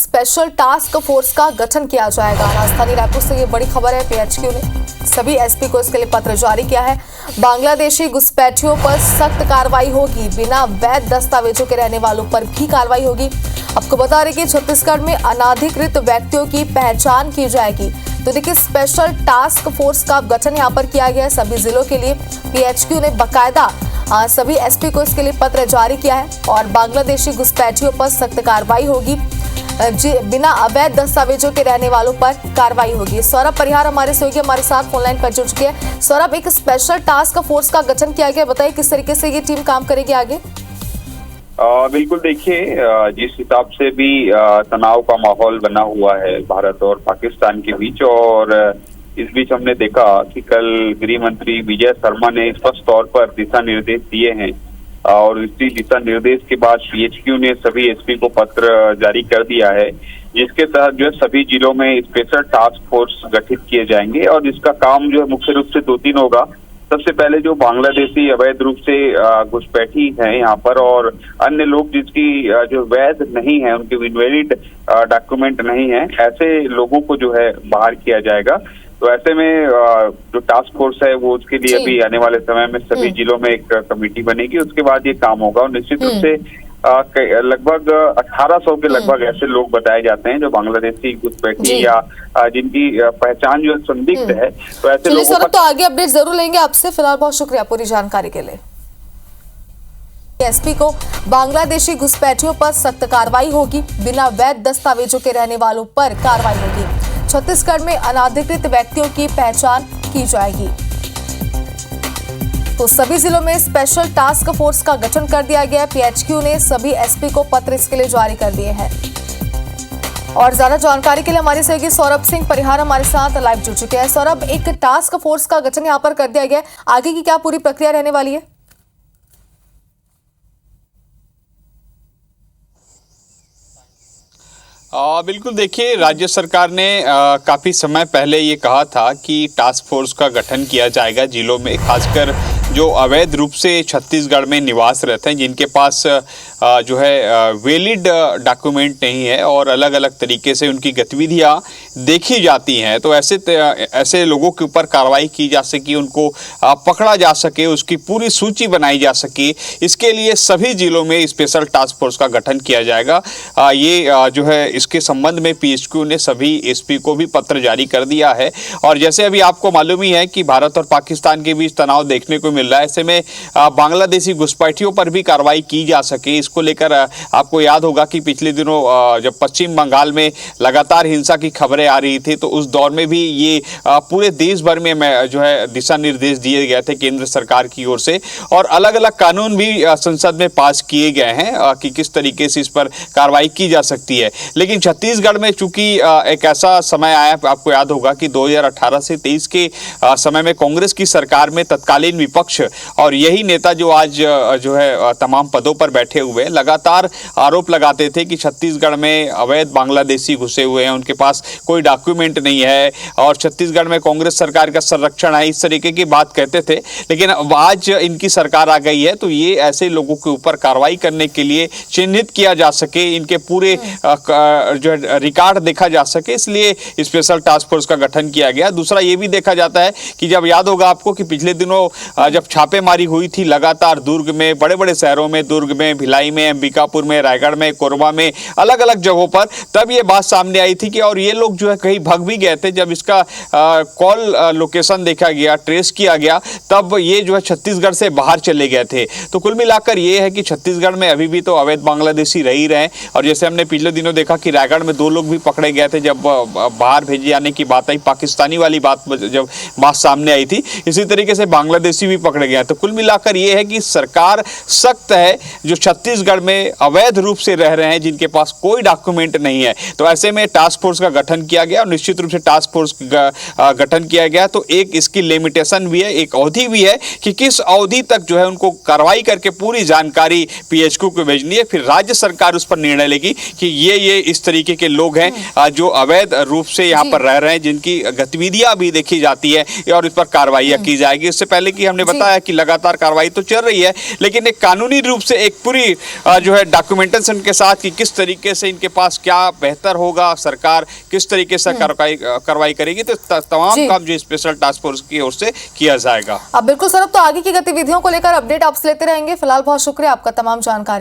Special task force का गठन किया जाएगा। राजधानी रायपुर से ये बड़ी खबर है। पीएचक्यू ने सभी एसपी को इसके लिए पत्र जारी किया है। बांग्लादेशी घुसपैठियों पर सख्त कार्रवाई होगी, बिना वैध दस्तावेजों के रहने वालों पर भी कार्रवाई होगी। आपको बता रहे कि छत्तीसगढ़ में अनाधिकृत व्यक्तियों की पहचान की जाएगी। तो देखिए, स्पेशल टास्क फोर्स का गठन यहाँ पर किया गया है सभी जिलों के लिए। पीएचक्यू ने बाकायदा सभी एसपी को इसके लिए पत्र जारी किया है और बांग्लादेशी घुसपैठियों पर सख्त कार्रवाई होगी, बिना अवैध दस्तावेजों के रहने वालों पर कार्रवाई होगी। सौरभ परिहार हमारे सहयोगी हमारे साथ फोनलाइन पर जुड़ चुके हैं। सौरभ, एक स्पेशल टास्क फोर्स का गठन किया गया, बताइए किस तरीके से ये टीम काम करेगी आगे? बिल्कुल, देखिए, जिस हिसाब से भी तनाव का माहौल बना हुआ है भारत और पाकिस्तान के बीच, और इस बीच हमने देखा कि कल गृह मंत्री विजय शर्मा ने स्पष्ट तौर पर दिशा निर्देश दिए हैं, और इसी दिशा निर्देश के बाद पीएचक्यू ने सभी एसपी को पत्र जारी कर दिया है, जिसके तहत जो है सभी जिलों में स्पेशल टास्क फोर्स गठित किए जाएंगे। और इसका काम जो है मुख्य रूप से 2-3 होगा। सबसे पहले जो बांग्लादेशी अवैध रूप से घुसपैठी हैं यहाँ पर, और अन्य लोग जिसकी जो वैध नहीं है, उनके इनवैलिड डॉक्यूमेंट नहीं है, ऐसे लोगों को जो है बाहर किया जाएगा। तो ऐसे में जो टास्क फोर्स है वो उसके लिए अभी आने वाले समय में सभी जिलों में एक कमेटी बनेगी, उसके बाद ये काम होगा। और निश्चित रूप से लगभग 1800 के लगभग ऐसे लोग बताए जाते हैं जो बांग्लादेशी घुसपैठी या जिनकी पहचान जो संदिग्ध है। तो ऐसे लोगों का तो आगे अपडेट जरूर लेंगे आपसे। फिलहाल बहुत शुक्रिया पूरी जानकारी के लिए। एसपी को बांग्लादेशी घुसपैठियों पर सख्त कार्रवाई होगी, बिना वैध दस्तावेजों के रहने वालों पर कार्रवाई होगी। छत्तीसगढ़ में अनाधिकृत व्यक्तियों की पहचान की जाएगी। तो सभी जिलों में स्पेशल टास्क फोर्स का गठन कर दिया गया है। पीएचक्यू ने सभी एसपी को पत्र इसके लिए जारी कर दिए हैं। और ज्यादा जानकारी के लिए हमारे सहयोगी सौरभ सिंह परिहार हमारे साथ लाइव जुड़ चुके हैं। सौरभ, एक टास्क फोर्स का गठन यहाँ पर कर दिया गया है, आगे की क्या पूरी प्रक्रिया रहने वाली है? बिल्कुल, देखिए, राज्य सरकार ने काफ़ी समय पहले ये कहा था कि टास्क फोर्स का गठन किया जाएगा जिलों में, खासकर जो अवैध रूप से छत्तीसगढ़ में निवास रहते हैं, जिनके पास जो है वैलिड डॉक्यूमेंट नहीं है और अलग अलग तरीके से उनकी गतिविधियां देखी जाती हैं। तो ऐसे लोगों के ऊपर कार्रवाई की जा सके, उनको पकड़ा जा सके, उसकी पूरी सूची बनाई जा सके, इसके लिए सभी जिलों में स्पेशल टास्क फोर्स का गठन किया जाएगा। ये जो है इसके संबंध में पीएचक्यू ने सभी एसपी को भी पत्र जारी कर दिया है। और जैसे अभी आपको मालूम ही है कि भारत और पाकिस्तान के बीच तनाव देखने को मिल रहा है, ऐसे में बांग्लादेशी घुसपैठियों पर भी कार्रवाई की जा सके, इसको लेकर आपको याद होगा कि पिछले दिनों जब पश्चिम बंगाल में लगातार हिंसा की खबरें आ रही थी, तो उस दौर में भी ये पूरे देश भर में जो है दिशा निर्देश दिए गए थे केंद्र सरकार की ओर से, और अलग अलग कानून भी संसद में पास किए गए हैं कि किस तरीके से इस पर कार्रवाई की जा सकती है। लेकिन छत्तीसगढ़ में चूंकि एक ऐसा समय आया, आपको याद होगा कि 2018 से 23 के समय में कांग्रेस की सरकार में तत्कालीन विपक्ष और यही नेता जो आज जो है तमाम पदों पर बैठे हुए लगातार आरोप लगाते थे कि छत्तीसगढ़ में अवैध बांग्लादेशी घुसे हुए हैं, उनके पास कोई डॉक्यूमेंट नहीं है और छत्तीसगढ़ में कांग्रेस सरकार का संरक्षण है, इस तरीके की बात कहते थे। लेकिन आज इनकी सरकार आ गई है, तो ये ऐसे लोगों के ऊपर कार्रवाई करने के लिए चिन्हित किया जा सके, इनके पूरे जो है रिकॉर्ड देखा जा सके, इसलिए स्पेशल टास्क फोर्स का गठन किया गया। दूसरा ये भी देखा जाता है कि जब याद होगा आपको कि पिछले दिनों जब छापेमारी हुई थी लगातार दुर्ग में, बड़े बड़े शहरों में, दुर्ग में, भिलाई में, अंबिकापुर में, रायगढ़ में, कोरबा में, अलग अलग जगहों पर, तब ये बात सामने आई थी कि और ये लोग जो है कहीं भाग भी गए थे। जब इसका कॉल लोकेशन देखा गया, ट्रेस किया गया, तब ये जो है छत्तीसगढ़ से बाहर चले गए थे। तो कुल मिलाकर ये है कि छत्तीसगढ़ में अभी भी तो अवैध बांग्लादेशी रह ही रहे, और जैसे हमने पिछले दिनों देखा कि रायगढ़ में 2 लोग भी पकड़े गए थे जब बाहर भेजे जाने की बात आई, पाकिस्तानी वाली बात जब बात सामने आई थी, इसी तरीके से बांग्लादेशी भी पकड़े गए। तो कुल मिलाकर ये है कि सरकार सख्त है जो छत्तीसगढ़ में अवैध रूप से रह रहे हैं, जिनके पास कोई डॉक्यूमेंट नहीं है। तो ऐसे में टास्क फोर्स का गठन किया गया, और निश्चित रूप से टास्क फोर्स का गठन किया गया तो एक इसकी लिमिटेशन भी है, एक अवधि भी है कि किस अवधि तक जो है उनको कार्रवाई करके पूरी जानकारी पीएचक्यू को भेजनी है। फिर राज्य सरकार उस पर निर्णय लेगी कि ये इस तरीके के लोग हैं जो अवैध रूप से यहाँ पर रह रहे हैं, जिनकी गतिविधियां भी देखी जाती है, और इस पर कार्रवाई की जाएगी। इससे पहले कि हमने बताया कि लगातार कार्रवाई तो चल रही है, लेकिन एक कानूनी रूप से एक पूरी जो है डॉक्यूमेंटेशन के साथ कि किस तरीके से इनके पास क्या बेहतर होगा, सरकार किस तरीके से कार्रवाई करेगी, तो तमाम काम जो स्पेशल टास्क फोर्स की ओर से किया जाएगा। अब बिल्कुल सर, अब तो आगे की गतिविधियों को लेकर अपडेट आपसे लेते रहेंगे। फिलहाल बहुत शुक्रिया आपका तमाम जानकारी।